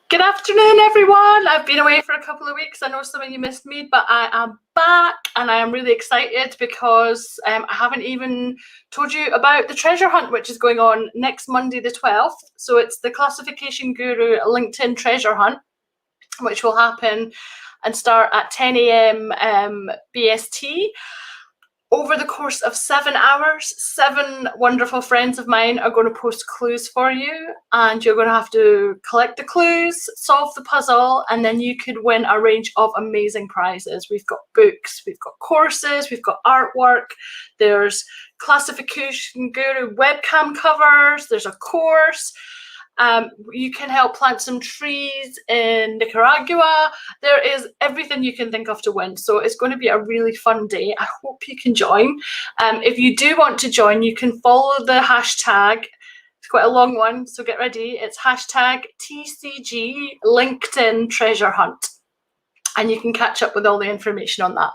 Good afternoon, everyone. I've been away for a couple of weeks. I know some of you missed me, but I am back and I am really excited because I haven't even told you about the treasure hunt, which is going on next Monday, the 12th. So it's the Classification Guru LinkedIn treasure hunt, which will happen and start at 10 a.m. BST. Over the course of 7 hours, 7 wonderful friends of mine are going to post clues for you, and you're going to have to collect the clues, solve the puzzle, and then you could win a range of amazing prizes. We've got books, we've got courses, we've got artwork, there's Classification Guru webcam covers, there's a course. You can help plant some trees in Nicaragua. There is everything you can think of to win. So it's going to be a really fun day. I hope you can join. If you do want to join, you can follow the hashtag. It's quite a long one, so get ready. It's hashtag TCG LinkedIn Treasure Hunt. And you can catch up with all the information on that.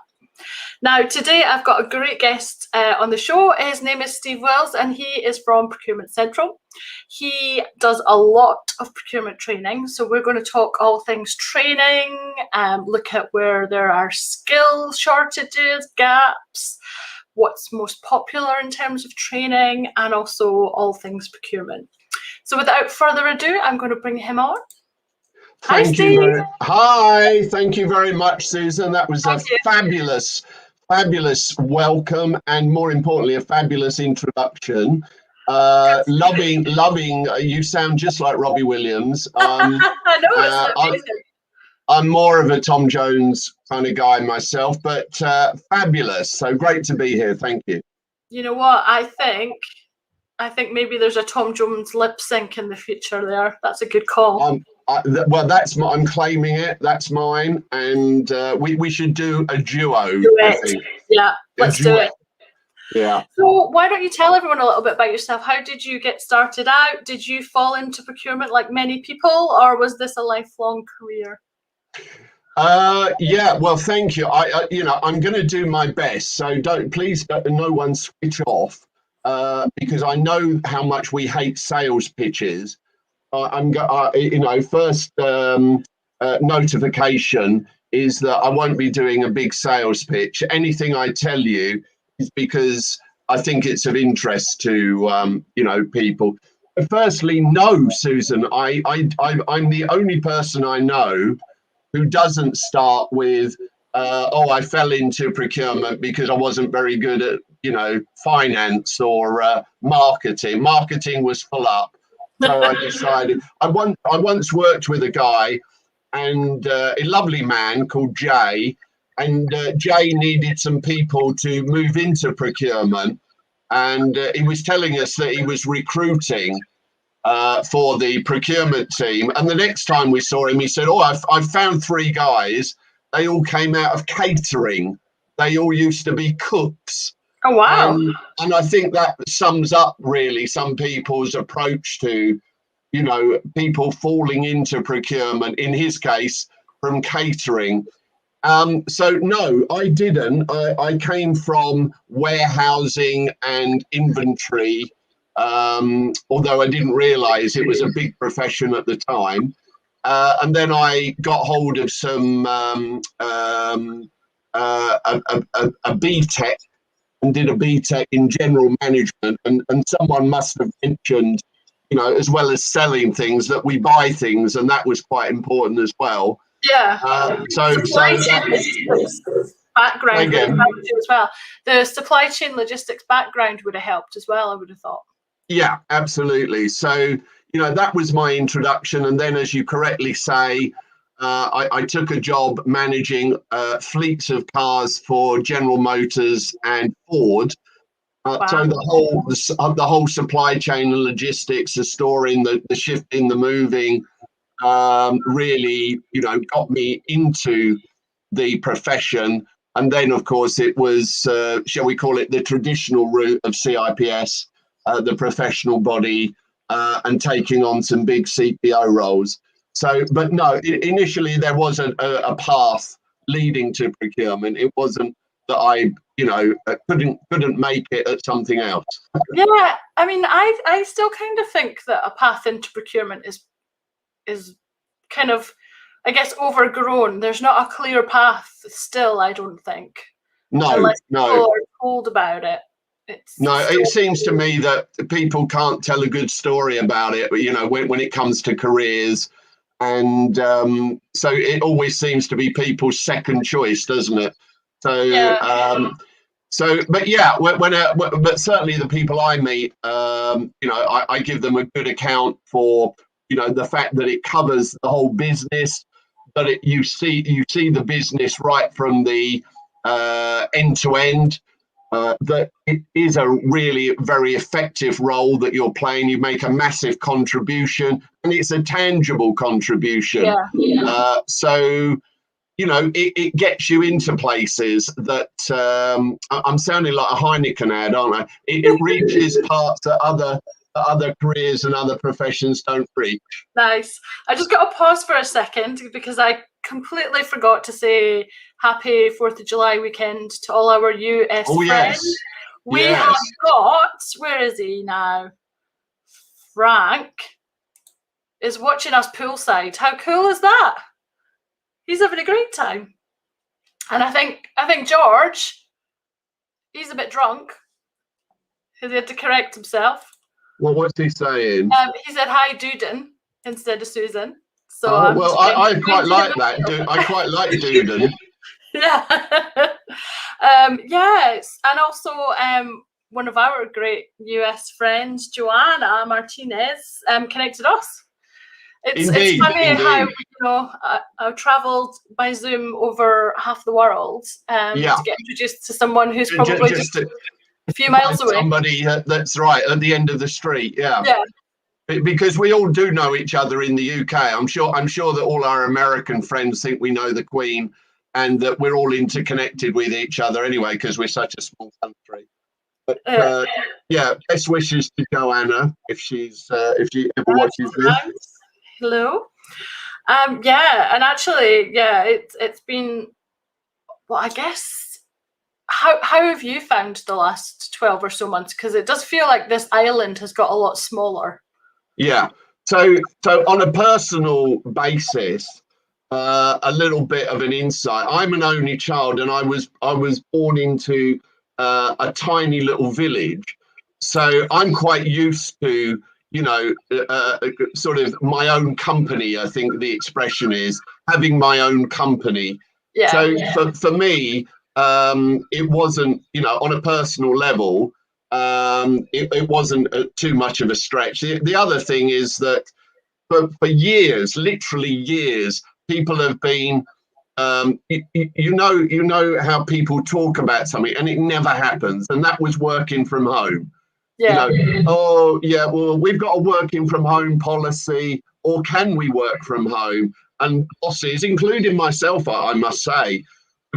Now, today I've got a great guest on the show. His name is Steve Wills, and he is from Procurement Central. He does a lot of procurement training, so we're going to talk all things training, look at where there are skill shortages, gaps, what's most popular in terms of training, and also all things procurement. So without further ado, I'm going to bring him on. Hi, Steve. Hi, thank you very much, Susan. That was a fabulous welcome, and more importantly, a fabulous introduction. Loving. You sound just like Robbie Williams. I know, I'm more of a Tom Jones kind of guy myself, but fabulous. So great to be here. Thank you. You know what? I think maybe there's a Tom Jones lip sync in the future there. That's a good call. Well, I'm claiming it. That's mine, and we should do a duo. I think. Yeah, let's do it. Yeah. So why don't you tell everyone a little bit about yourself? How did you get started out? Did you fall into procurement like many people, or was this a lifelong career? Yeah. Well, thank you. I'm going to do my best. So please, no one switch off, because I know how much we hate sales pitches. First notification is that I won't be doing a big sales pitch. Anything I tell you is because I think it's of interest to people. But firstly, no, Susan, I'm the only person I know who doesn't start with I fell into procurement because I wasn't very good at finance or marketing. Marketing was full up. So I decided, I once worked with a guy, and a lovely man called Jay, and Jay needed some people to move into procurement, and he was telling us that he was recruiting for the procurement team. And the next time we saw him, he said, I've found 3 guys. They all came out of catering. They all used to be cooks. Oh, wow. And I think that sums up really some people's approach to, people falling into procurement, in his case, from catering. So no, I didn't. I came from warehousing and inventory, although I didn't realize it was a big profession at the time. And then I got hold of some a BTEC, and did a BTEC in general management, and someone must have mentioned, as well as selling things, that we buy things, and that was quite important as well. Yeah. Supply chain logistics background would have helped you as well. The supply chain logistics background would have helped as well, I would have thought. Yeah, absolutely. So, that was my introduction, and then, as you correctly say, I took a job managing fleets of cars for General Motors and Ford. Wow. So the whole supply chain and logistics, the storing, the shifting, the moving, really, got me into the profession. And then, of course, it was, shall we call it, the traditional route of CIPS, the professional body, and taking on some big CPO roles. So, but no, initially there was a path leading to procurement. It wasn't that I, couldn't make it at something else. Yeah, I mean, I still kind of think that a path into procurement is kind of, I guess, overgrown. There's not a clear path still, I don't think. Unless people are told about it. It seems to me that people can't tell a good story about it, you know, when it comes to careers. And so it always seems to be people's second choice, doesn't it? So, yeah. But certainly the people I meet, you know, I give them a good account for, you know, the fact that it covers the whole business, that you see the business right from the end to end. That it is a really very effective role that you're playing. You make a massive contribution, and it's a tangible contribution. So, you know, it gets you into places that I'm sounding like a Heineken ad, aren't I? It reaches parts that other careers and other professions don't reach. Nice. I just got to pause for a second because I completely forgot to say happy 4th of July weekend to all our US friends. Yes. We have got, where is he now? Frank is watching us poolside. How cool is that? He's having a great time. And I think George, he's a bit drunk because he had to correct himself. Well, what's he saying? He said hi, Duden, instead of Susan. So I quite like that. I quite like Duden. Yeah. Yes, and also one of our great US friends, Joanna Martinez, connected us. It's funny how, you know, I've travelled by Zoom over half the world to get introduced to someone who's probably just a few miles away. Somebody that's right at the end of the street. Yeah. Because we all do know each other in the UK. I'm sure that all our American friends think we know the Queen, and that we're all interconnected with each other anyway, because we're such a small country. But best wishes to Joanna if she ever watches this. Hello. And actually, it's been, well, I guess, how have you found the last 12 or so months? Because it does feel like this island has got a lot smaller. Yeah. So on a personal basis, a little bit of an insight. I'm an only child, and I was born into a tiny little village. So I'm quite used to, you know, sort of my own company. I think the expression is having my own company. Yeah. So for me, it wasn't, you know, on a personal level, it wasn't too much of a stretch. The other thing is that for years, literally years, people have been, you know how people talk about something and it never happens, and that was working from home. Yeah. You know, well, we've got a working from home policy, or can we work from home? And bosses, including myself, I must say,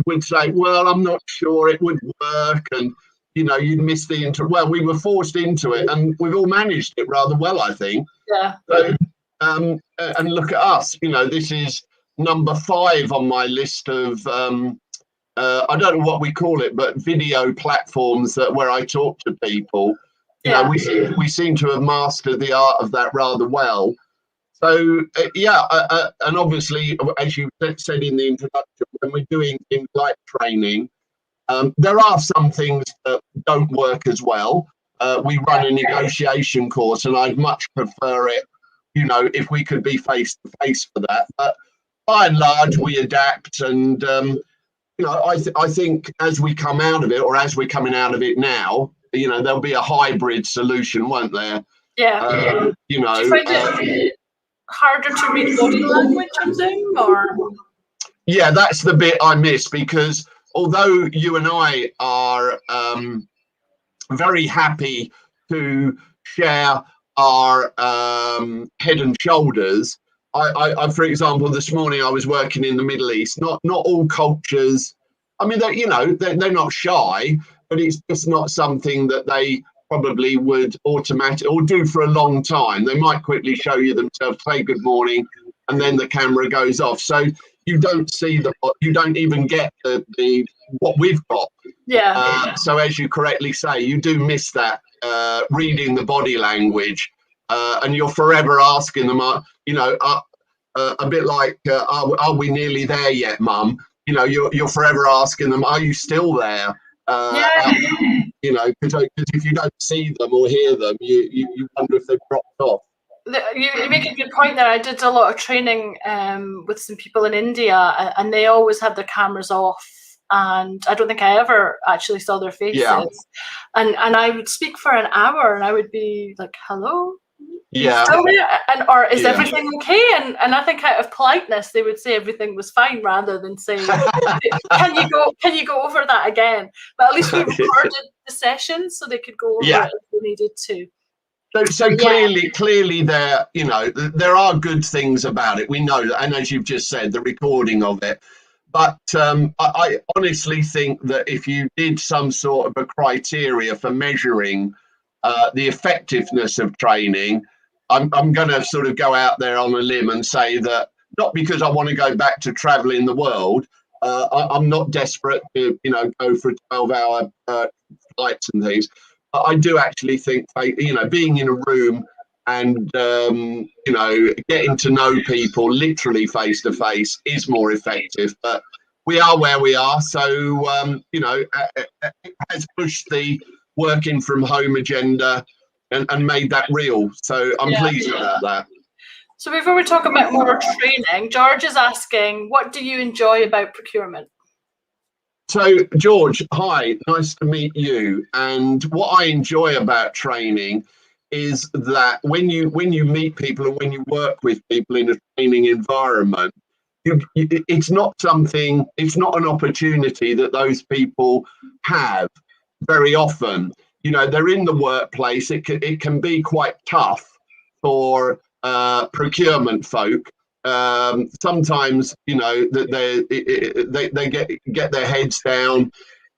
would say, well, I'm not sure it would work, and you know, you'd miss the well, we were forced into it, and we've all managed it rather well, I think. Yeah. So, and look at us, you know, this is number 5 on my list of I don't know what we call it, but video platforms where I talk to people. You know, we seem to have mastered the art of that rather well. So and obviously, as you said in the introduction, when we're doing things like training, there are some things that don't work as well. We run a negotiation course, and I'd much prefer it, you know, if we could be face to face for that. But by and large, we adapt, and you know, I think as we come out of it, or as we're coming out of it now, you know, there'll be a hybrid solution, won't there? Yeah. You know, do you find it harder to read body language on Zoom, or? Yeah, that's the bit I miss, because although you and I are very happy to share our head and shoulders, I, for example, this morning I was working in the Middle East. Not all cultures, I mean, they're not shy, but it's just not something that they probably would automatically or do for a long time. They might quickly show you themselves, say good morning, and then the camera goes off. So you don't see you don't even get the what we've got. Yeah. So as you correctly say, you do miss that reading the body language, and you're forever asking them, you know, a bit like, are we nearly there yet, Mum? You know, you're forever asking them, are you still there? You know, because if you don't see them or hear them, you wonder if they've dropped off. You make a good point there. I did a lot of training with some people in India, and they always had their cameras off. And I don't think I ever actually saw their faces. Yeah. And I would speak for an hour, and I would be like, "Hello, Yeah. still there?" or "Is Yeah. everything okay?" And I think out of politeness, they would say everything was fine rather than saying, "Can you go over that again?" But at least we recorded the session, so they could go over it if they needed to. So clearly, there are good things about it. We know that, and as you've just said, the recording of it. But I honestly think that if you did some sort of a criteria for measuring the effectiveness of training, I'm going to sort of go out there on a limb and say that, not because I want to go back to traveling the world. I'm not desperate to, go for 12-hour flights and things. But I do actually think, being in a room and, getting to know people literally face to face is more effective. But we are where we are. So, it has pushed the working from home agenda and made that real. So I'm pleased about that. So before we talk about more training, George is asking, what do you enjoy about procurement? So, George, hi, nice to meet you. And what I enjoy about training is that when you meet people and when you work with people in a training environment, it's not an opportunity that those people have very often. They're in the workplace. It can be quite tough for procurement folk. Sometimes, that they get their heads down.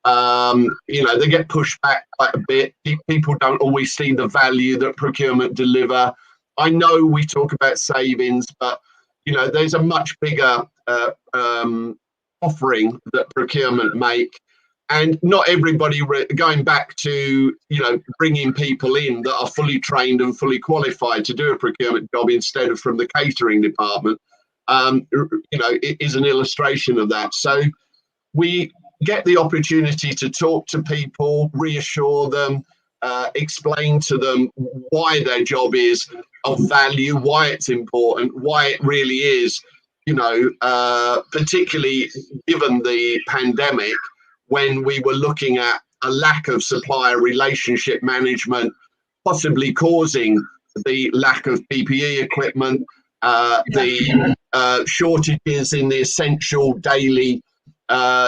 They get pushed back quite a bit. People don't always see the value that procurement deliver. I know we talk about savings, but there's a much bigger offering that procurement make. And not everybody, going back to, bringing people in that are fully trained and fully qualified to do a procurement job instead of from the catering department, it is an illustration of that. So we get the opportunity to talk to people, reassure them, explain to them why their job is of value, why it's important, why it really is, particularly given the pandemic, when we were looking at a lack of supplier relationship management, possibly causing the lack of PPE equipment, the shortages in the essential daily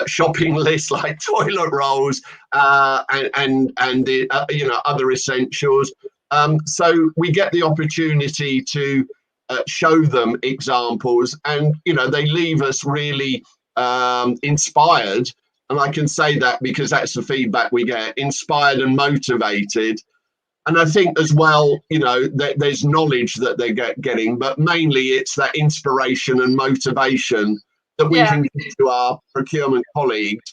shopping list like toilet rolls and the other essentials. So we get the opportunity to show them examples, and they leave us really inspired. And I can say that because that's the feedback we get, inspired and motivated. And I think as well, there's knowledge that they're getting, but mainly it's that inspiration and motivation that we can give to our procurement colleagues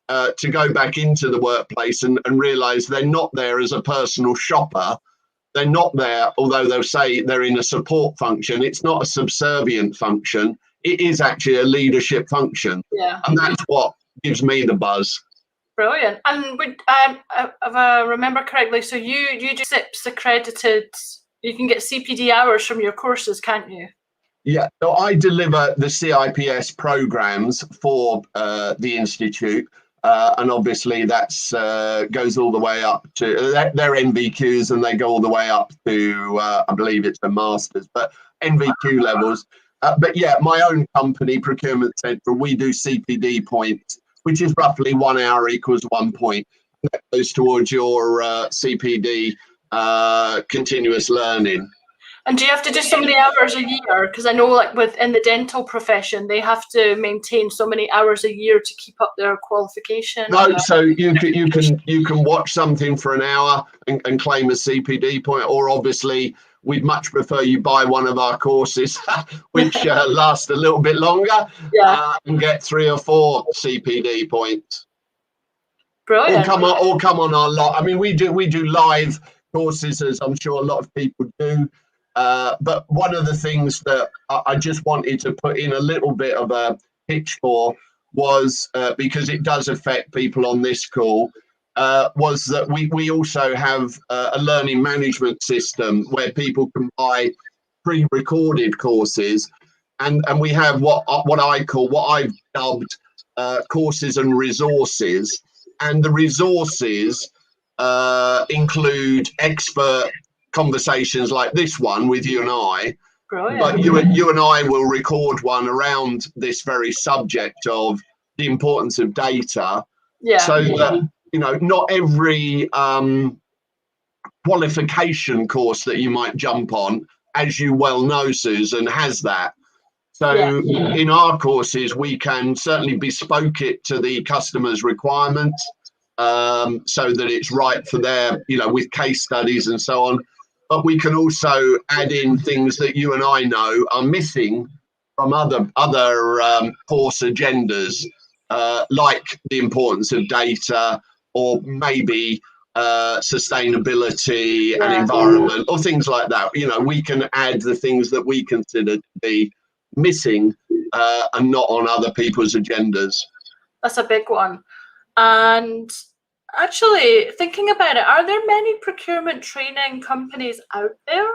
to go back into the workplace and realise they're not there as a personal shopper. They're not there, although they'll say they're in a support function. It's not a subservient function. It is actually a leadership function. Yeah. And that's what gives me the buzz. Brilliant. And if I remember correctly, so you do SIPS accredited, you can get CPD hours from your courses, can't you? Yeah, so I deliver the CIPS programs for the Institute, and obviously that's goes all the way up to, they're NVQs, and they go all the way up to, I believe it's a master's, but NVQ levels. But yeah, my own company, Procurement Central, we do CPD points, which is roughly 1 hour equals 1 point. And that goes towards your CPD continuous learning. And do you have to do so many hours a year? Because I know, like within the dental profession, they have to maintain so many hours a year to keep up their qualification. No, so you can watch something for an hour and claim a CPD point, or obviously we'd much prefer you buy one of our courses, which last a little bit longer, and get 3 or 4 CPD points. Brilliant. Or come on our lot. I mean, we do live courses, as I'm sure a lot of people do. But one of the things that I just wanted to put in a little bit of a pitch for was, because it does affect people on this call, was that we also have a learning management system where people can buy pre-recorded courses, and we have what I've dubbed courses and resources, and the resources include expert conversations like this one with you and I. Brilliant. But you and I will record one around this very subject of the importance of data. Yeah. So that, not every qualification course that you might jump on, as you well know, Susan, has that. So in our courses, we can certainly bespoke it to the customer's requirements, so that it's right for their, with case studies and so on. But we can also add in things that you and I know are missing from other course agendas, like the importance of data, or maybe sustainability and environment, or things like that. We can add the things that we consider to be missing and not on other people's agendas. That's a big one. And actually, thinking about it, are there many procurement training companies out there?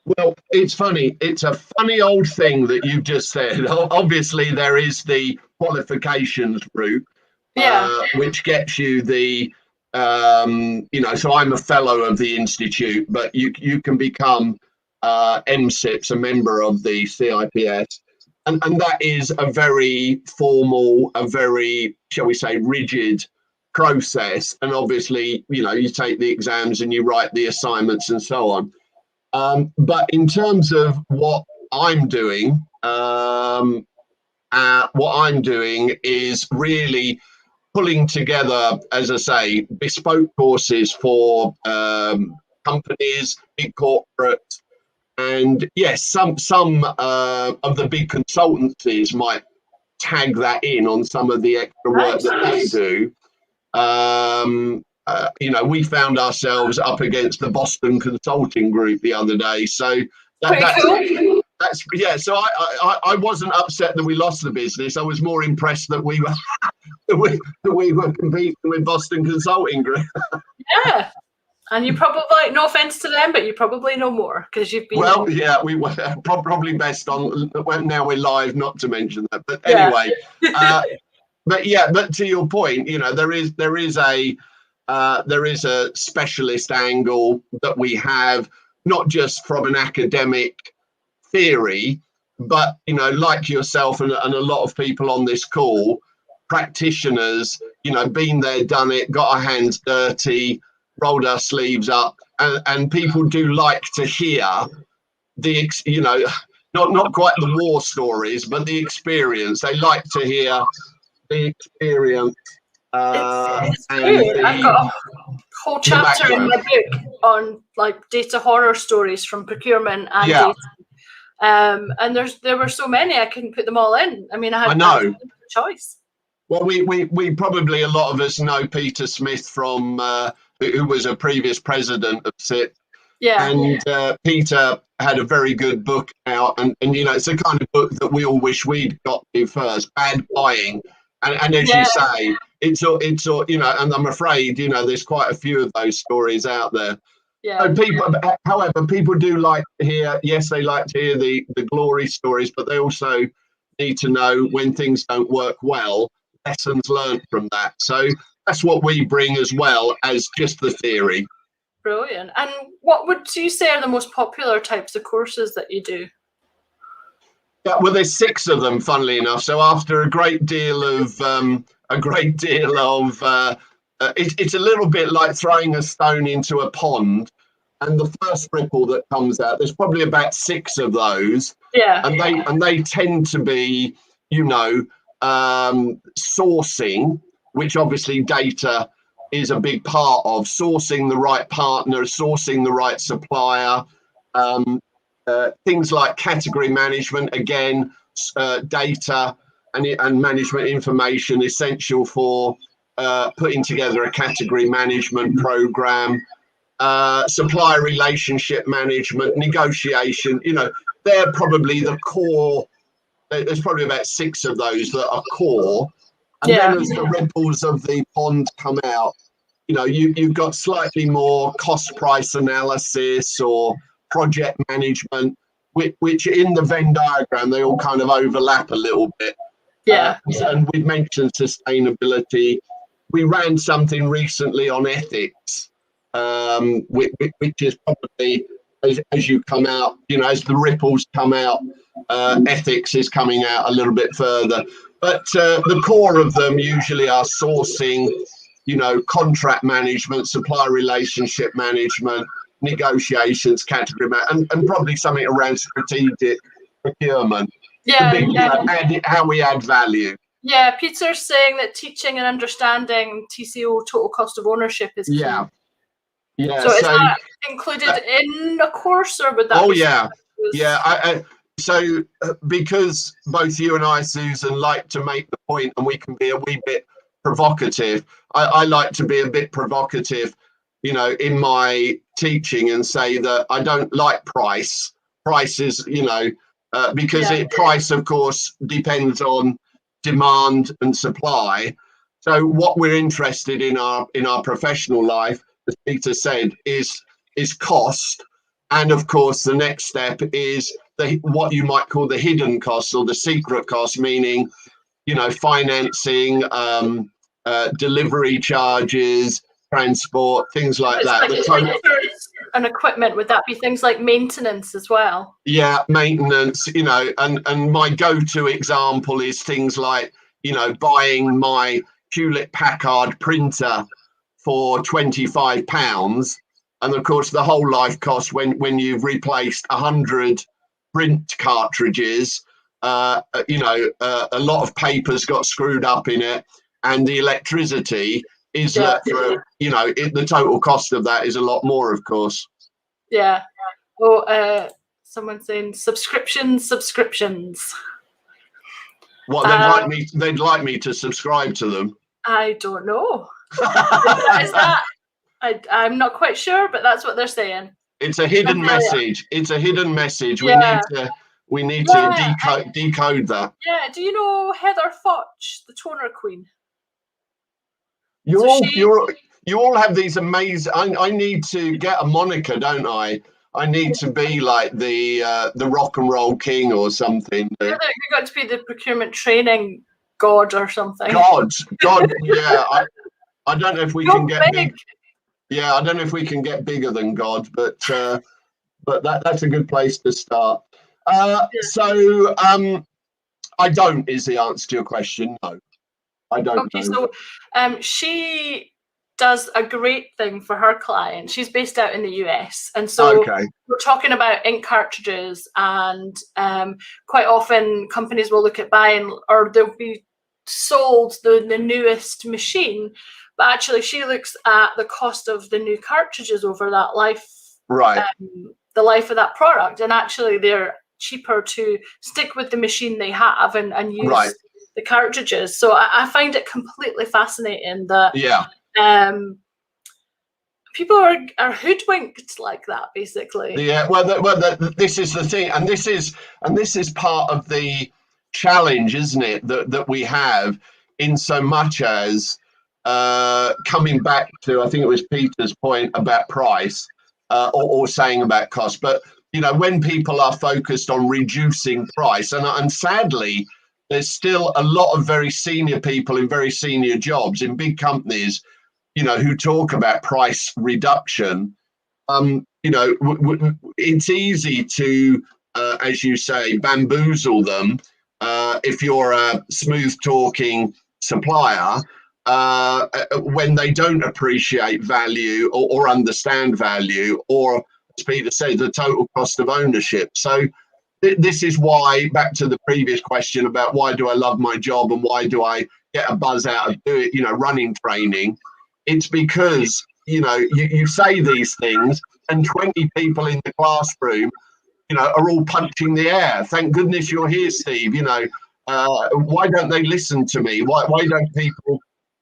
Well, it's funny. It's a funny old thing that you just said. Obviously, there is the qualifications route, which gets you the, so I'm a fellow of the Institute, but you can become MSIPs, a member of the CIPS. And that is a very formal, a very, shall we say, rigid process. And obviously, you take the exams and you write the assignments and so on. But in terms of what I'm doing is really pulling together, as I say, bespoke courses for companies, big corporates. And yes, some of the big consultancies might tag that in on some of the extra work that they do. We found ourselves up against the Boston Consulting Group the other day. So that's cool. So I wasn't upset that we lost the business. I was more impressed that we were competing with Boston Consulting Group. Yeah. And you probably, no offense to them, but you probably know more because you've been. Well, yeah, we were probably best on. Now we're live, not to mention that. But anyway, but to your point, there is a specialist angle that we have, not just from an academic theory, but like yourself and a lot of people on this call, practitioners, been there, done it, got our hands dirty, rolled our sleeves up, and people do like to hear the, not quite the war stories, but the experience. They like to hear the experience. It's good. I've got a whole chapter in my book on data horror stories from procurement and data. And there were so many I couldn't put them all in. I mean, I know a choice. Well, we probably, a lot of us know Peter Smith from who was a previous president of SIP. Yeah. And Peter had a very good book out, and it's the kind of book that we all wish we'd got to first. Bad Buying, and as you say, it's all and I'm afraid there's quite a few of those stories out there. Yeah. So however, people do like to hear. Yes, they like to hear the glory stories, but they also need to know when things don't work well, lessons learned from that. So that's what we bring as well as just the theory. Brilliant. And what would you say are the most popular types of courses that you do? Yeah, well, there's 6 of them, funnily enough. So after a great deal of it's a little bit like throwing a stone into a pond, and the first ripple that comes out, there's probably about 6 of those. Yeah. And they tend to be, sourcing, which obviously data is a big part of, sourcing the right partner, sourcing the right supplier, things like category management, again, data and management information essential for putting together a category management program. supplier relationship management, negotiation, they're probably the core. There's probably about 6 of those that are core. And then as the ripples of the pond come out, you've got slightly more cost price analysis or project management, which in the Venn diagram, they all kind of overlap a little bit. And we've mentioned sustainability. We ran something recently on ethics, which is probably, as you come out, as the ripples come out, ethics is coming out a little bit further. But the core of them usually are sourcing, contract management, supplier relationship management, negotiations, category and probably something around strategic procurement. How we add value. Yeah, Peter's saying that teaching and understanding TCO, total cost of ownership, is key. Yeah. So is that included in a course, or would that? Oh, yeah. So because both you and I, Susan, like to make the point, and we can be a wee bit provocative, I like to be a bit provocative, in my teaching, and say that I don't like price. Price is, because price, of course, depends on demand and supply. So what we're interested in our professional life, as Peter said, is cost. And of course, the next step is what you might call the hidden costs or the secret costs, meaning, financing, delivery charges, transport, things like that. And equipment, would that be things like maintenance as well? Yeah, maintenance, and my go-to example is things like, buying my Hewlett-Packard printer for £25. And of course, the whole life cost when you've replaced 100 print cartridges, a lot of paper's got screwed up in it, and the electricity is the total cost of that is a lot more, of course. Yeah. Well, someone's saying subscriptions. What they'd like me to subscribe to them. I don't know. Is that? I'm not quite sure, but that's what they're saying. It's a hidden message. It's a hidden message. We need to decode that. Yeah. Do you know Heather Foch, the toner queen? You all have these amazing. I need to get a moniker, don't I? I need to be like the rock and roll king or something. You got to be the procurement training god or something. God. Yeah. I don't know if we can get big. Yeah, I don't know if we can get bigger than God, but that's a good place to start. So I don't is the answer to your question. No, I don't know. So she does a great thing for her client. She's based out in the US, and so we're talking about ink cartridges, and quite often companies will look at buying, or they'll be sold the newest machine, but actually she looks at the cost of the new cartridges over that life, the life of that product, and actually they're cheaper to stick with the machine they have and use the cartridges. So I find it completely fascinating that people are hoodwinked like that, basically. Yeah, this is the thing, and this is part of the challenge, isn't it, that we have, in so much as coming back to, I think it was Peter's point about price, or saying about cost, but when people are focused on reducing price, and sadly there's still a lot of very senior people in very senior jobs in big companies who talk about price reduction. It's easy to as you say, bamboozle them if you're a smooth talking supplier, when they don't appreciate value or understand value, or as Peter said, the total cost of ownership. So this is why, back to the previous question about why do I love my job and why do I get a buzz out of running training, it's because you say these things and 20 people in the classroom are all punching the air. Thank goodness you're here, Steve. Why don't they listen to me? Why don't people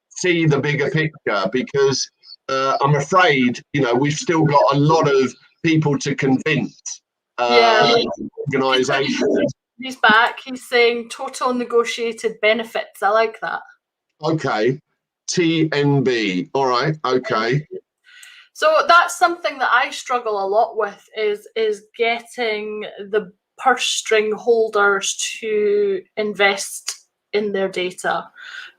see the bigger picture? Because I'm afraid, we've still got a lot of people to convince. Yeah. Organisations. He's back. He's saying total negotiated benefits. I like that. Okay. TNB. All right. Okay. So that's something that I struggle a lot with is getting the purse string holders to invest in their data,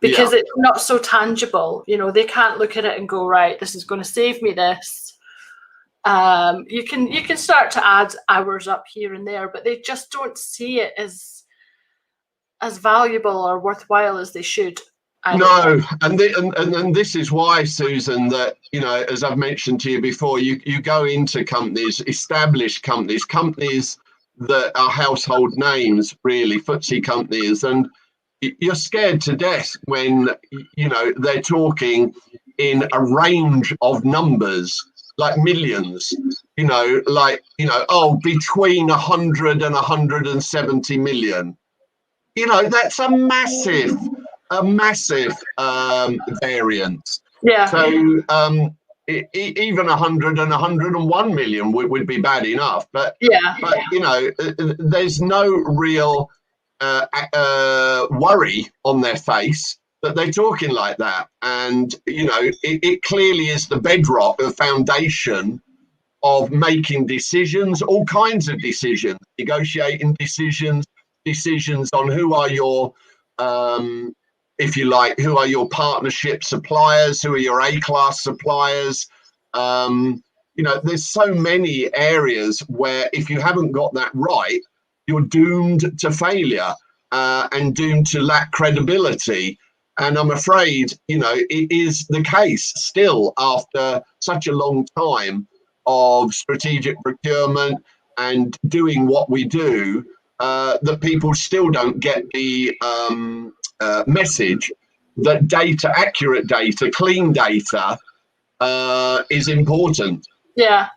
because it's not so tangible. They can't look at it and go, right, this is going to save me this. You can start to add hours up here and there, but they just don't see it as valuable or worthwhile as they should. No, and this is why, Susan, that as I've mentioned to you before, you go into companies, established companies that are household names, really, FTSE companies, and you're scared to death when they're talking in a range of numbers, like millions, between 100 and 170 million. That's a massive variance. Yeah. So even 100 and 101 million would be bad enough. But there's no real worry on their face that they're talking like that. And it clearly is the bedrock, the foundation of making decisions, all kinds of decisions, negotiating decisions on who are your if you like, who are your partnership suppliers, who are your A-class suppliers. There's so many areas where if you haven't got that right, you're doomed to failure and doomed to lack credibility. And I'm afraid, it is the case still after such a long time of strategic procurement and doing what we do, that people still don't get the message that accurate data, clean data is important. Yeah.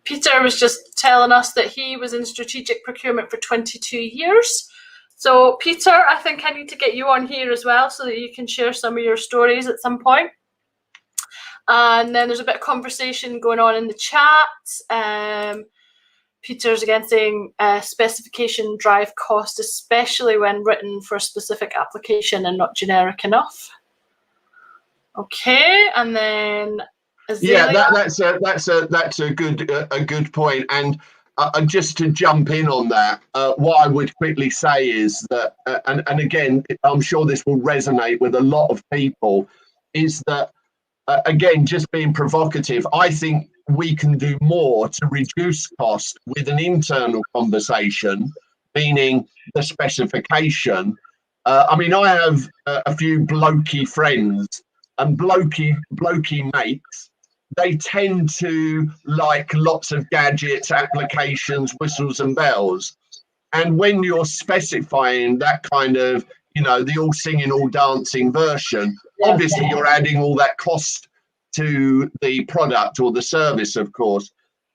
Peter was just telling us that he was in strategic procurement for 22 years. So Peter, I think I need to get you on here as well so that you can share some of your stories at some point. And then there's a bit of conversation going on in the chat. Peter's again saying specification drive cost, especially when written for a specific application and not generic enough. Okay, and then Azalea. Yeah, that's a good point. And just to jump in on that, what I would quickly say is that, and again, I'm sure this will resonate with a lot of people, is that again, just being provocative, I think we can do more to reduce cost with an internal conversation, meaning the specification. I have a few blokey friends, and blokey mates, they tend to like lots of gadgets, applications, whistles and bells. And when you're specifying that kind of, the all singing, all dancing version, obviously you're adding all that cost to the product or the service, of course.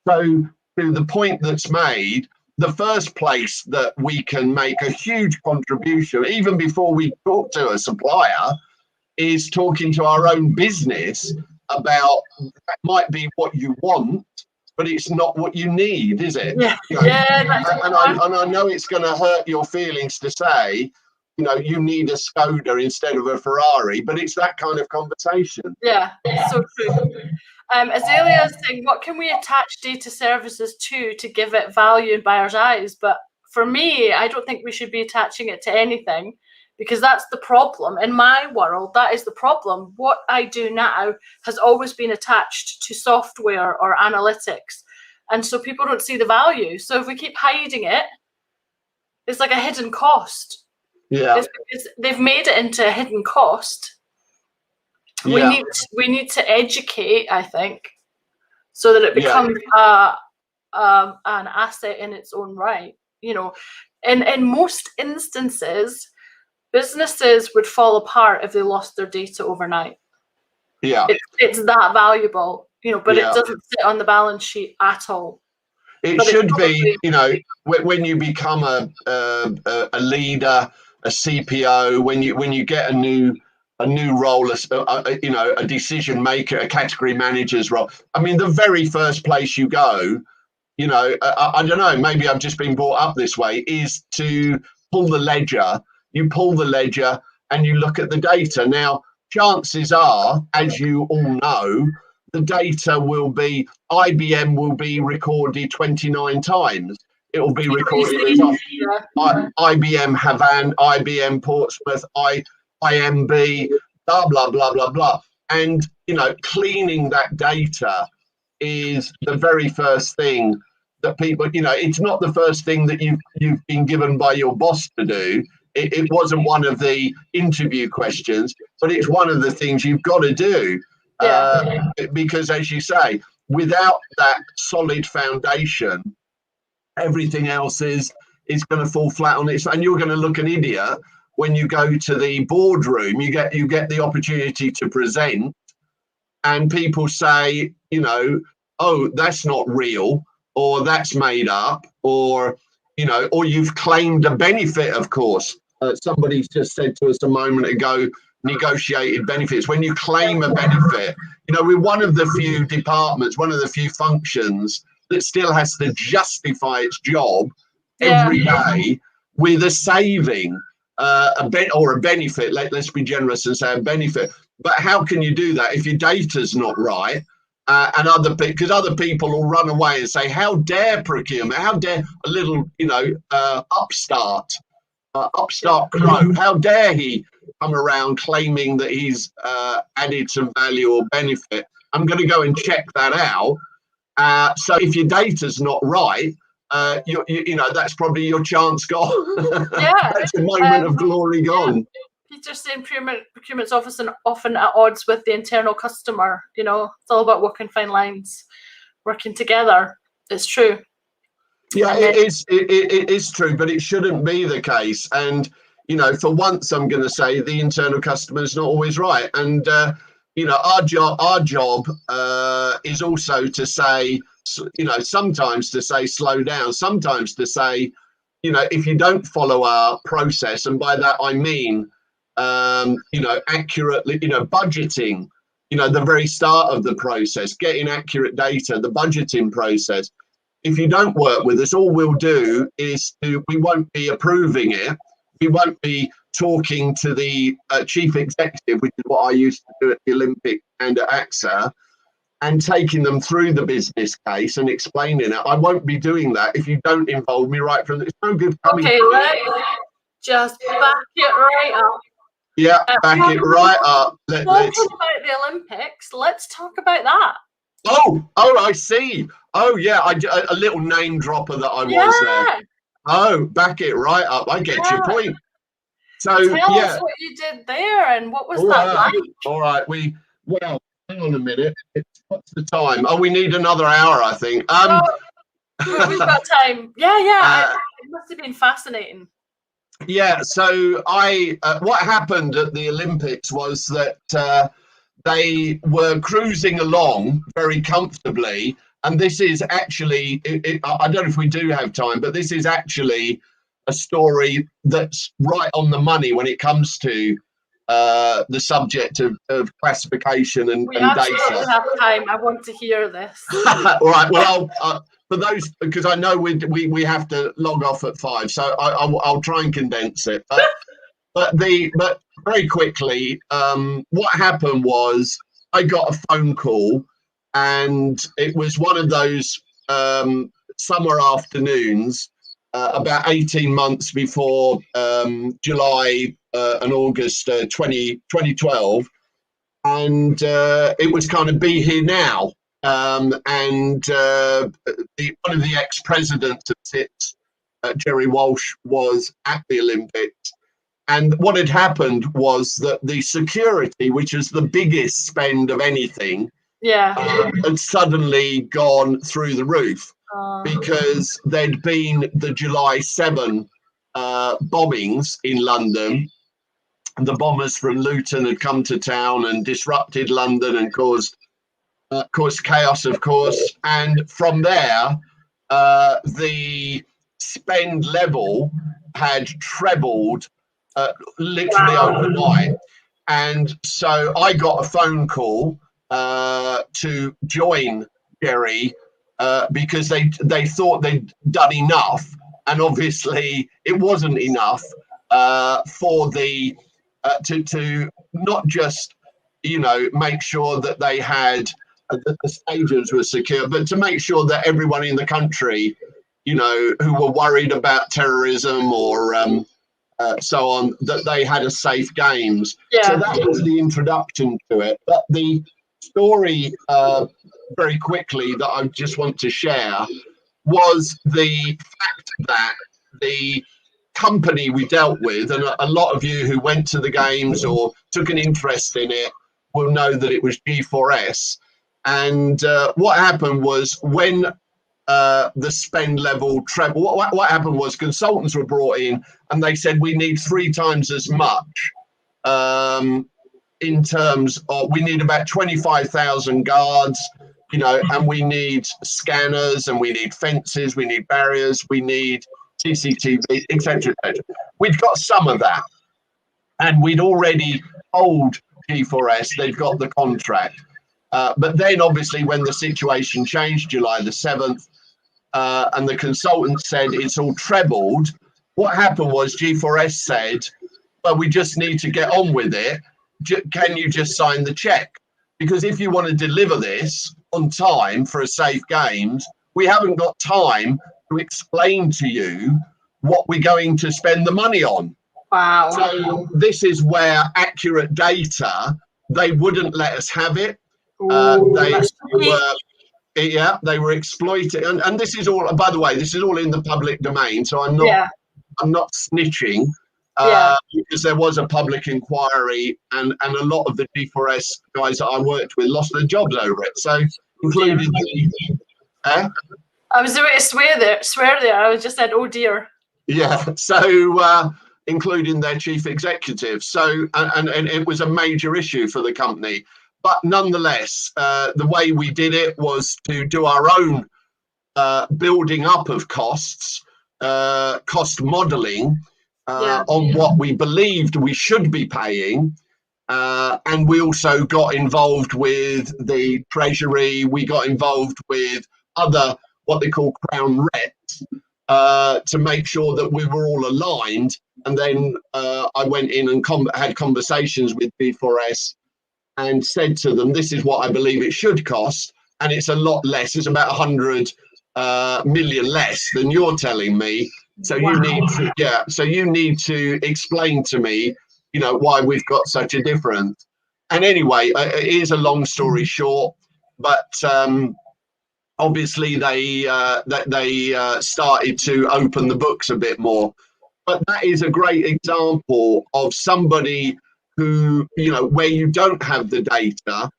So to the point that's made, the first place that we can make a huge contribution, even before we talk to a supplier, is talking to our own business about that might be what you want, but it's not what you need, is it? And I know it's going to hurt your feelings to say, you need a Skoda instead of a Ferrari, but it's that kind of conversation. Yeah, it's so true. Azalea is saying, what can we attach data services to give it value in buyer's eyes? But for me, I don't think we should be attaching it to anything, because that's the problem. In my world, that is the problem. What I do now has always been attached to software or analytics. And so people don't see the value. So if we keep hiding it, it's like a hidden cost. Yeah, they've made it into a hidden cost. Yeah. We need to educate, I think, so that it becomes an asset in its own right. In most instances, businesses would fall apart if they lost their data overnight. Yeah, it's that valuable, but it doesn't sit on the balance sheet at all. It should be, when you become a leader, a CPO, when you get a new a new role, a decision maker, a category manager's role. I mean, the very first place you go, I don't know, maybe I've just been brought up this way, is to pull the ledger. You pull the ledger and you look at the data. Now, chances are, as you all know, the data will be, IBM will be recorded 29 times. It will be recorded as IBM Havana, IBM Portsmouth, IMB, blah, blah, blah, blah, blah. And, cleaning that data is the very first thing that people, it's not the first thing that you've been given by your boss to do. It wasn't one of the interview questions, but it's one of the things you've got to do. Because, as you say, without that solid foundation, everything else is going to fall flat on its, and you're going to look an idiot when you go to the boardroom. You get the opportunity to present, and people say, oh, that's not real, or that's made up, or or you've claimed a benefit. Of course, somebody just said to us a moment ago, negotiated benefits. When you claim a benefit, we're one of the few departments, one of the few functions that still has to justify its job every day with a saving, a benefit. Let's be generous and say a benefit. But how can you do that if your data's not right? And because other people will run away and say, how dare procurement, how dare a little, upstart crow, how dare he come around claiming that he's added some value or benefit. I'm going to go and check that out. So if your data's not right, that's probably your chance gone. That's a moment of glory gone. Peter's saying procurement's often at odds with the internal customer. It's all about walking fine lines, working together. It's true. Yeah, it is true, but it shouldn't be the case. And for once, I'm going to say the internal customer is not always right. And our job is also to say, sometimes to say slow down, sometimes to say, if you don't follow our process, and by that I mean, accurately, budgeting, the very start of the process, getting accurate data, the budgeting process. If you don't work with us, all we'll do is we won't be approving it. We won't be talking to the chief executive, which is what I used to do at the Olympic and at AXA, and taking them through the business case and explaining it. I won't be doing that if you don't involve me right from the. It's no good coming. Okay, let's just back it right up. Yeah, back it right up. Let's talk about the Olympics. Let's talk about that. Oh, I see. Oh, yeah, a little name dropper that I was there. Oh, back it right up. I get your point. So tell us what you did there and what was that like? All right, hang on a minute. What's the time? Oh, we need another hour, I think. We've got time. Yeah. It must have been fascinating. Yeah, so what happened at the Olympics was that they were cruising along very comfortably, and this is actually, I don't know if we do have time, but this is actually a story that's right on the money when it comes to the subject of classification and data. We absolutely have time. I want to hear this. All right, well, for those, because I know we have to log off at 5, so I'll try and condense it. But very quickly, what happened was I got a phone call, and it was one of those summer afternoons about 18 months before July and August 2012, and it was kind of be here now. And one of the ex-presidents of SITS, Jerry Walsh, was at the Olympics. And what had happened was that the security, which is the biggest spend of anything, had suddenly gone through the roof because there'd been the July 7 bombings in London. The bombers from Luton had come to town and disrupted London and caused chaos, of course. And from there, the spend level had trebled literally overnight. And so I got a phone call to join Jerry because they thought they'd done enough, and obviously it wasn't enough for the to not just make sure that they had that the stadiums were secure, but to make sure that everyone in the country, who were worried about terrorism or so on, that they had a safe games. Yeah. So that was the introduction to it. But the story, very quickly, that I just want to share was the fact that the company we dealt with, and a lot of you who went to the games or took an interest in it will know that it was G4S. And what happened was when the spend level treble, what happened was consultants were brought in and they said we need 3 times as much in terms of, we need about 25,000 guards, and we need scanners, and we need fences, we need barriers, we need CCTV, etc., etc. We'd got some of that, and we'd already told G4S they've got the contract. But then, obviously, when the situation changed, July the 7th, and the consultant said it's all trebled, what happened was G4S said, well, we just need to get on with it. Can you just sign the check? Because if you want to deliver this on time for a safe games, we haven't got time to explain to you what we're going to spend the money on. Wow. So this is where accurate data, they wouldn't let us have it. They were exploiting, and this is all, by the way, this is all in the public domain, so I'm not snitching, because there was a public inquiry, and a lot of the G4S guys that I worked with lost their jobs over it. So including I was about to swear there. I was just said, oh dear. Yeah. So including their chief executive. So and it was a major issue for the company. But nonetheless, the way we did it was to do our own building up of costs, cost modelling on what we believed we should be paying. And we also got involved with the Treasury. We got involved with other, what they call crown reps, to make sure that we were all aligned. And then I went in and had conversations with G4S and said to them, this is what I believe it should cost. And it's a lot less. It's about 100 million less than you're telling me. So you need to explain to me, why we've got such a difference. And anyway, it is a long story short, but obviously they started to open the books a bit more. But that is a great example of somebody who, where you don't have the data,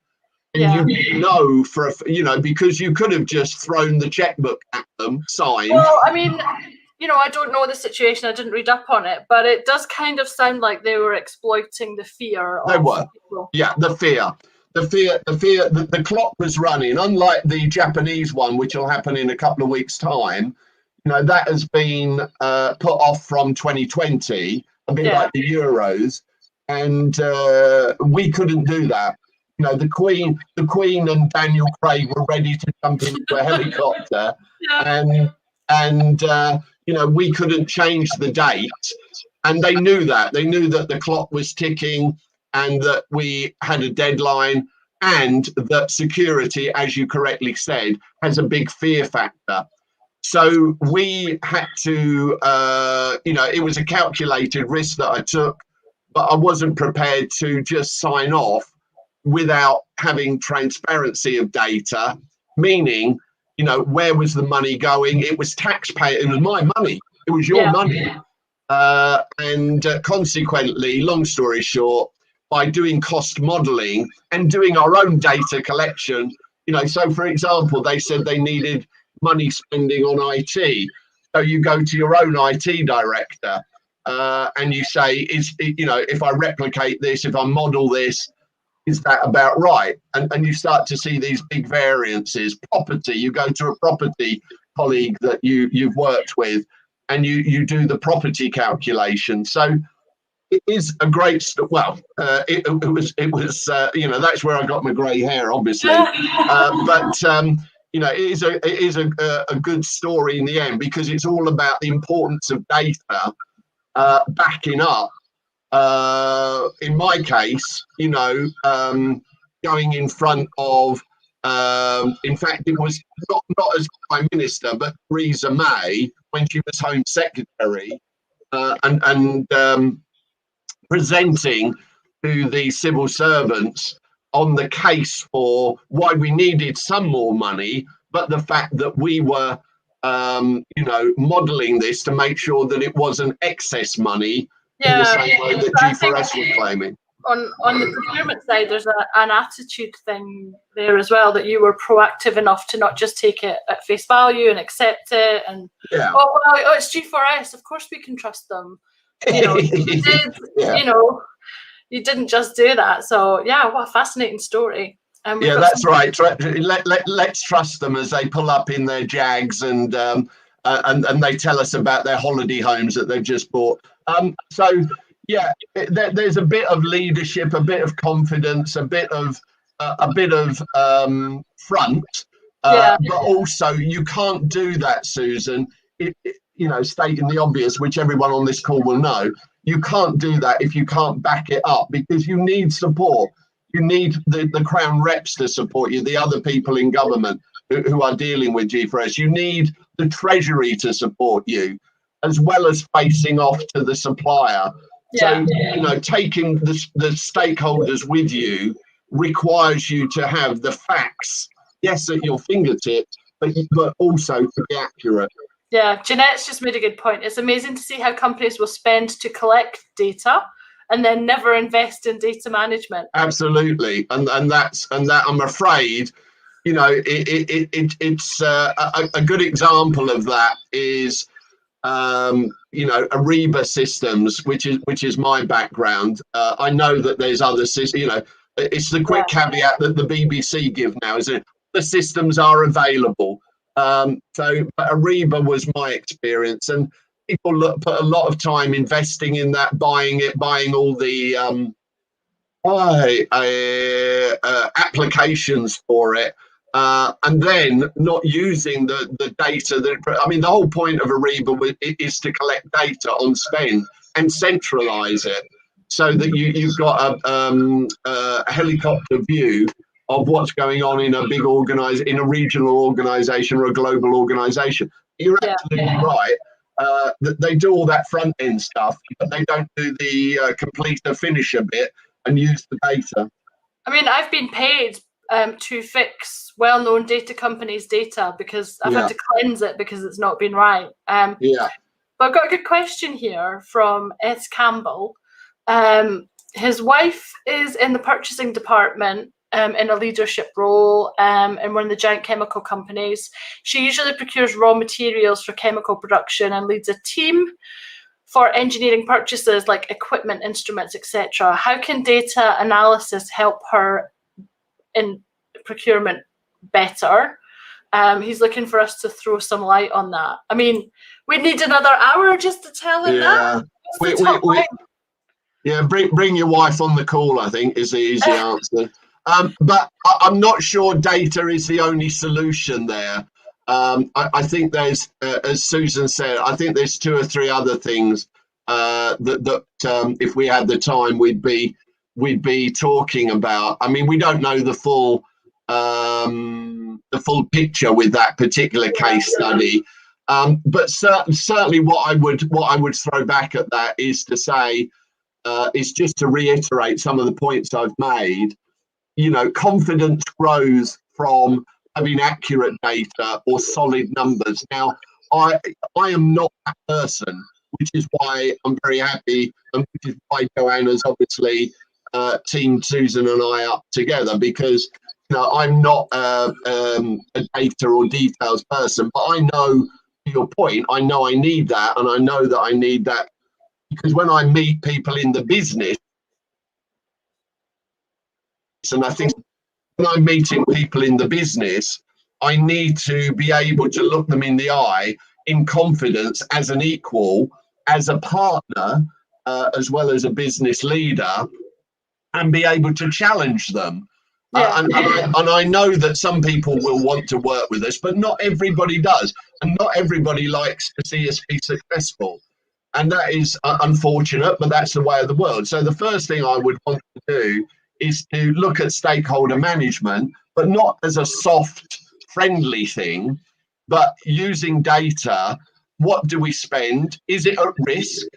and you know because you could have just thrown the checkbook at them, signed. Well, I mean, I don't know the situation. I didn't read up on it, but it does kind of sound like they were exploiting the fear. They were. People. Yeah, the fear. The clock was running. Unlike the Japanese one, which will happen in a couple of weeks' time, that has been put off from 2020, a bit like the Euros, and we couldn't do that. The Queen and Daniel Craig were ready to jump into a helicopter, and we couldn't change the date, and they knew that. They knew that the clock was ticking, and that we had a deadline, and that security, as you correctly said, has a big fear factor. So we had to, it was a calculated risk that I took, but I wasn't prepared to just sign off without having transparency of data, meaning, where was the money going? It was taxpayer, it was my money, it was your money. And consequently, long story short, by doing cost modeling and doing our own data collection, so for example, they said they needed money spending on IT. So you go to your own IT director and you say, if I replicate this, if I model this, is that about right? And you start to see these big variances. Property, you go to a property colleague that you've worked with, and you do the property calculation. So it is a great well it was that's where I got my grey hair, obviously. But it is a good story in the end, because it's all about the importance of data backing up, in my case, going in front of, in fact, it was not as Prime Minister, but Theresa May, when she was Home Secretary, and presenting to the civil servants on the case for why we needed some more money, but the fact that we were, modelling this to make sure that it wasn't excess money in the same way that G4S were claiming. On the procurement side, there's an attitude thing there as well, that you were proactive enough to not just take it at face value and accept it and it's G4S, of course we can trust them. You did, you didn't just do that. So what a fascinating story. That's right. Let's trust them as they pull up in their Jags and they tell us about their holiday homes that they've just bought. There's a bit of leadership, a bit of confidence, a bit of front, but also you can't do that, Susan. Stating the obvious, which everyone on this call will know, you can't do that if you can't back it up, because you need support. You need the Crown reps to support you, the other people in government who are dealing with G4S. You need the Treasury to support you, as well as facing off to the supplier. So, taking the stakeholders with you requires you to have the facts, yes, at your fingertips, but also to be accurate. Yeah, Jeanette's just made a good point. It's amazing to see how companies will spend to collect data and then never invest in data management. Absolutely, and that I'm afraid, it's a good example of that is Ariba systems, which is my background. I know that there's other systems. It's the quick caveat that the BBC give now, is that the systems are available. But Ariba was my experience, and people put a lot of time investing in that, buying all the applications for it, and then not using the data the whole point of Ariba is to collect data on spend and centralize it, so that you've got a helicopter view of what's going on in a big in a regional organization or a global organization. You're absolutely right. They do all that front end stuff, but they don't do the completer finisher bit and use the data. I've been paid to fix well-known data companies' data because I've had to cleanse it because it's not been right. But I've got a good question here from S. Campbell. His wife is in the purchasing department in a leadership role in one of the giant chemical companies. She usually procures raw materials for chemical production and leads a team for engineering purchases like equipment, instruments, etc. How can data analysis help her in procurement better? He's looking for us to throw some light on that. We need another hour just to tell him that. Bring your wife on the call, I think, is the easy answer. But I'm not sure data is the only solution there. I think there's, as Susan said, I think there's 2 or 3 other things that if we had the time, we'd be talking about. We don't know the full picture with that particular case study, but certainly what I would throw back at that is to say, is just to reiterate some of the points I've made. Confidence grows from having accurate data or solid numbers. Now, I am not that person, which is why I'm very happy, and which is why Joanna's obviously teamed Susan and I up together, because I'm not a data or details person, but I know, to your point, I know I need that, and I know that I need that because when I meet people in the business, and I think when I'm meeting people in the business, I need to be able to look them in the eye in confidence as an equal, as a partner, as well as a business leader, and be able to challenge them. Yeah. And I know that some people will want to work with us, but not everybody does. And not everybody likes to see us be successful. And that is unfortunate, but that's the way of the world. So the first thing I would want to do is to look at stakeholder management, but not as a soft, friendly thing, but using data. What do we spend? Is it at risk?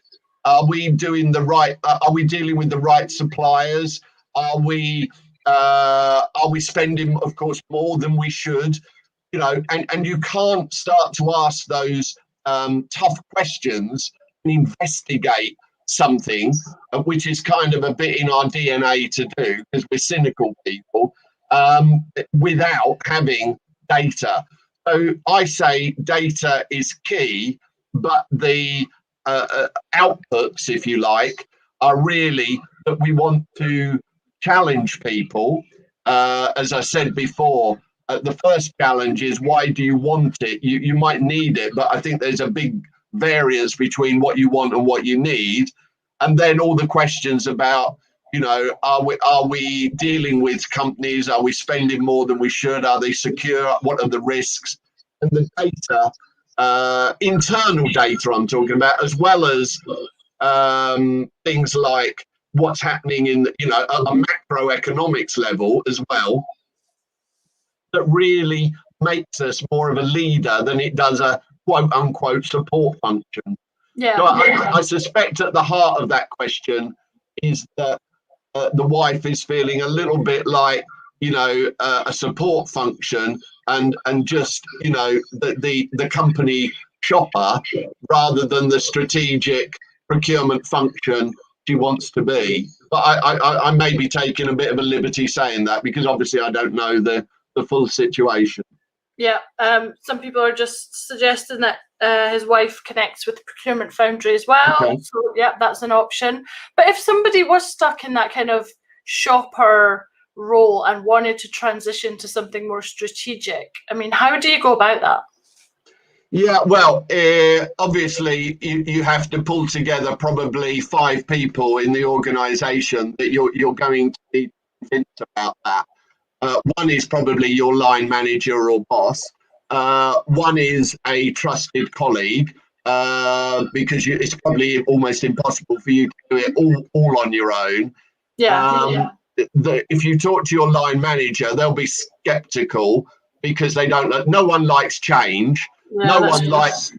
Are we doing the right? Are we dealing with the right suppliers? Are we spending, of course, more than we should? You know, and you can't start to ask those tough questions and investigate something, which is kind of a bit in our DNA to do because we're cynical people, without having data. So I say data is key, but the outputs, if you like, are really that we want to challenge people. As I said before, the first challenge is, why do you want it? You might need it, but I think there's a big variance between what you want and what you need. And then all the questions about, you know, are we dealing with companies? Are we spending more than we should? Are they secure? What are the risks? And the data, internal data I'm talking about, as well as things like what's happening in, you know, at a macroeconomics level as well, that really makes us more of a leader than it does a quote unquote support function. Yeah. So I suspect at the heart of that question is that the wife is feeling a little bit like, you know, a support function and just, you know, the company shopper rather than the strategic procurement function she wants to be. But I may be taking a bit of a liberty saying that, because obviously I don't know the full situation. Yeah, some people are just suggesting that his wife connects with the Procurement Foundry as well. Okay. So yeah, that's an option. But if somebody was stuck in that kind of shopper role and wanted to transition to something more strategic, I mean, how do you go about that? Yeah, well, obviously you have to pull together probably 5 people in the organisation that you're going to be convinced about that. One is probably your line manager or boss. One is a trusted colleague, because it's probably almost impossible for you to do it all on your own. Yeah. If you talk to your line manager, they'll be skeptical because they don't. No one likes change. Yeah,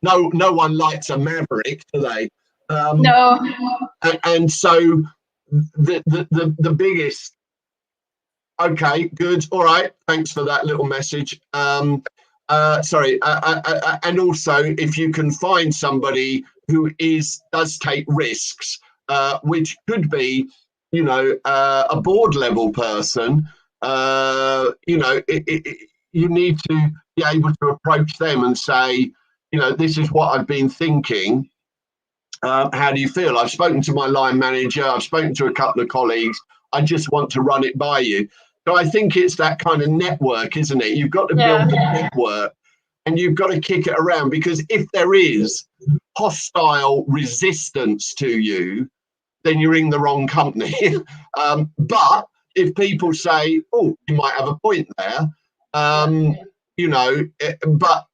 No one likes a maverick, do they? No. And so the biggest. Okay, good. All right. Thanks for that little message. And also, if you can find somebody who does take risks, which could be, you know, a board level person, you know, you need to be able to approach them and say, you know, this is what I've been thinking. How do you feel? I've spoken to my line manager. I've spoken to a couple of colleagues. I just want to run it by you. So I think it's that kind of network, isn't it? You've got to build the network and you've got to kick it around, because if there is hostile resistance to you, then you're in the wrong company. But if people say, oh, you might have a point there, you know, but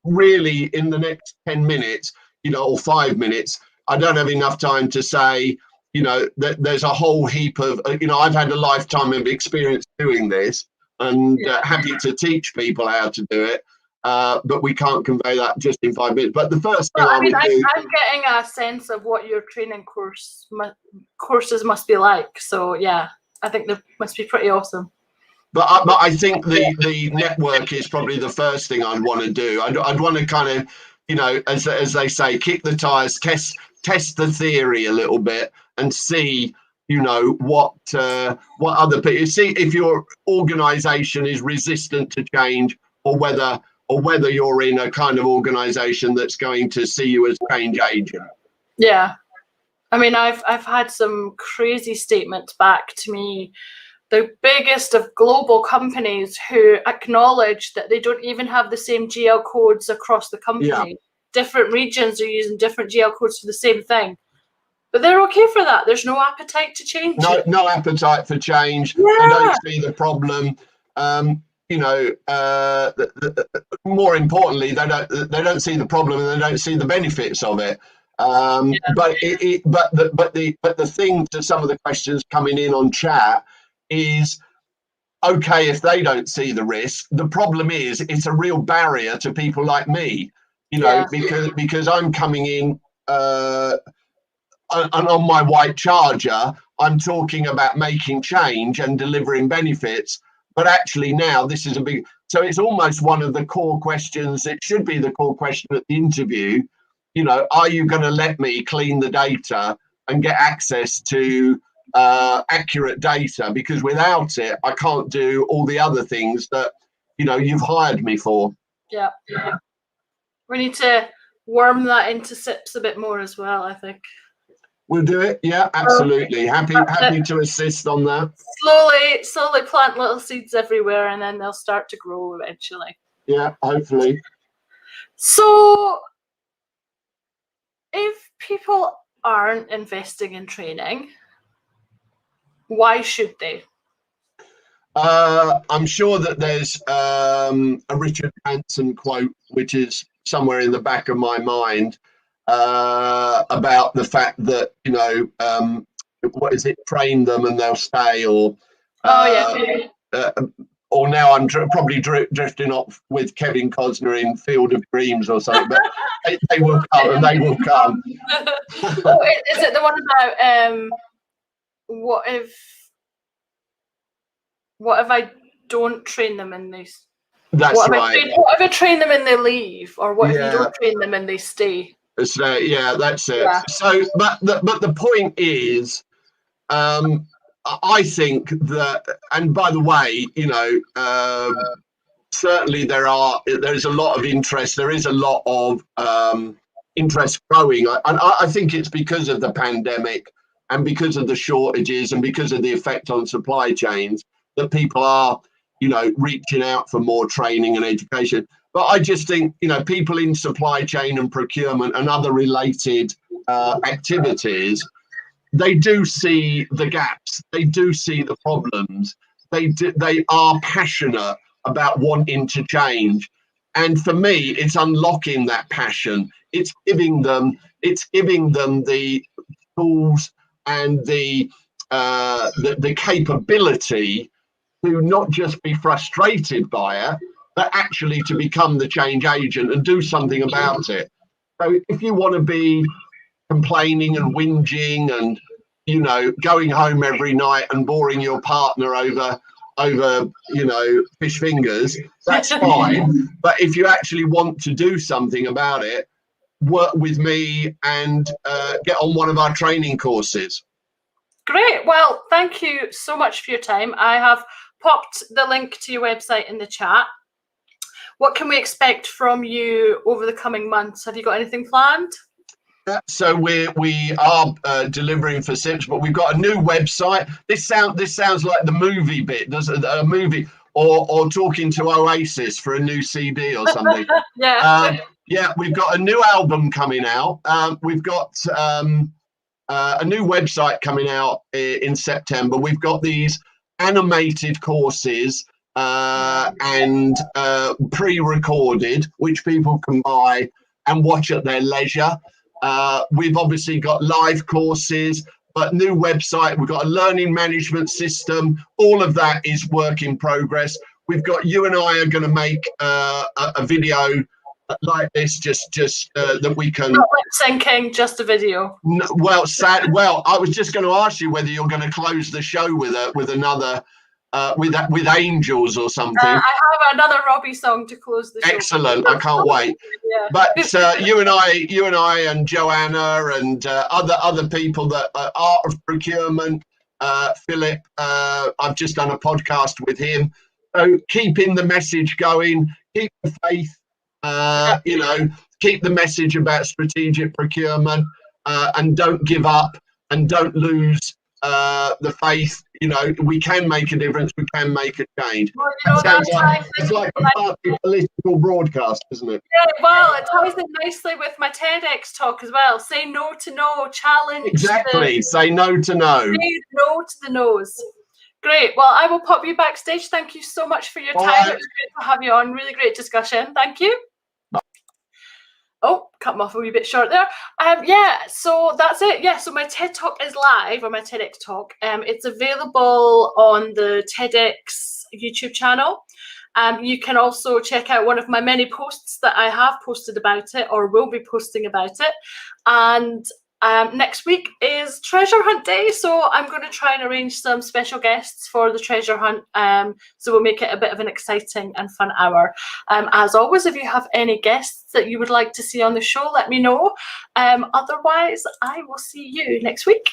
really in the next 10 minutes, you know, or 5 minutes, I don't have enough time to say, you know, there's a whole heap of, you know, I've had a lifetime of experience doing this and happy to teach people how to do it. But we can't convey that just in 5 minutes. But the first thing I mean, would do, I'm getting a sense of what your training courses must be like. So yeah, I think they must be pretty awesome. But I think the network is probably the first thing I'd want to do. I'd want to kind of, you know, as they say, kick the tires, test the theory a little bit, and see, you know, what other people see, if your organisation is resistant to change, or whether you're in a kind of organisation that's going to see you as a change agent. Yeah, I mean, I've had some crazy statements back to me. The biggest of global companies who acknowledge that they don't even have the same GL codes across the company. Yeah. Different regions are using different GL codes for the same thing. But they're okay for that. There's no appetite to change. No appetite for change. Yeah. They don't see the problem. More importantly, they don't see the problem, and they don't see the benefits of it. But the thing to some of the questions coming in on chat is, okay, if they don't see the risk, the problem is it's a real barrier to people like me, because I'm coming in and on my white charger, I'm talking about making change and delivering benefits. But actually now this is so it's almost one of the core questions. It should be the core question at the interview. Are you going to let me clean the data and get access to accurate data? Because without it, I can't do all the other things that, you've hired me for. Yeah. We need to worm that into SIPs a bit more as well, I think. We'll do it. Yeah, absolutely. Happy to assist on that. Slowly plant little seeds everywhere, and then they'll start to grow eventually. Yeah, hopefully. So if people aren't investing in training, why should they? I'm sure that there's a Richard Branson quote, which is somewhere in the back of my mind, about the fact that, what is it, train them and they'll stay, or or now I'm probably drifting off with Kevin Costner in Field of Dreams or something, but they will come, and they will come. Is it the one about what if I don't train them and they? That's right. What if I train them and they leave, or what if you don't train them and they stay? So that's it. Yeah. So, but the point is, I think that, and by the way, certainly there's a lot of interest. There is a lot of interest growing, and I think it's because of the pandemic and because of the shortages and because of the effect on supply chains that people are, reaching out for more training and education. But I just think, people in supply chain and procurement and other related activities, they do see the gaps. They do see the problems. They are passionate about wanting to change. And for me, it's unlocking that passion. It's giving them the tools and the capability to not just be frustrated by it, but actually to become the change agent and do something about it. So if you want to be complaining and whinging and, going home every night and boring your partner over fish fingers, that's fine. But if you actually want to do something about it, work with me and get on one of our training courses. Great. Well, thank you so much for your time. I have popped the link to your website in the chat. What can we expect from you over the coming months? Have you got anything planned? So we are delivering for SIPs, but we've got a new website. This sounds like the movie bit. Does a movie or talking to Oasis for a new CD or something? Yeah. We've got a new album coming out. We've got a new website coming out in September. We've got these animated courses and pre-recorded, which people can buy and watch at their leisure. We've obviously got live courses, but new website. We've got a learning management system. All of that is work in progress. We've got, you and I are going to make a video like this, just that we can. Not lip syncing, just a video. Well, I was just going to ask you whether you're going to close the show with another. With Angels or something. I have another Robbie song to close the show. Excellent! I can't wait. Yeah. But you and I and Joanna and other people that Art of Procurement, Philip. I've just done a podcast with him. So keeping the message going, keep the faith. Keep the message about strategic procurement, and don't give up and don't lose the faith, you know, we can make a difference, we can make a change. Well, you know, Sounds that's like, why it's like a party political broadcast, isn't it? yeah, well, it ties in nicely with my TEDx talk as well. Say no to no, challenge. Exactly. Say no to no. Say no to the no's. Great. Well, I will pop you backstage. Thank you so much for your time. Right. It was great to have you on. Really great discussion. Thank you. Oh, cut me off a wee bit short there. Yeah, so that's it. Yeah, so my TED Talk is live, or my TEDx talk. It's available on the TEDx YouTube channel. You can also check out one of my many posts that I have posted about it, or will be posting about it. And next week is Treasure Hunt Day, so I'm going to try and arrange some special guests for the treasure hunt. So we'll make it a bit of an exciting and fun hour. As always, if you have any guests that you would like to see on the show, let me know. Otherwise, I will see you next week.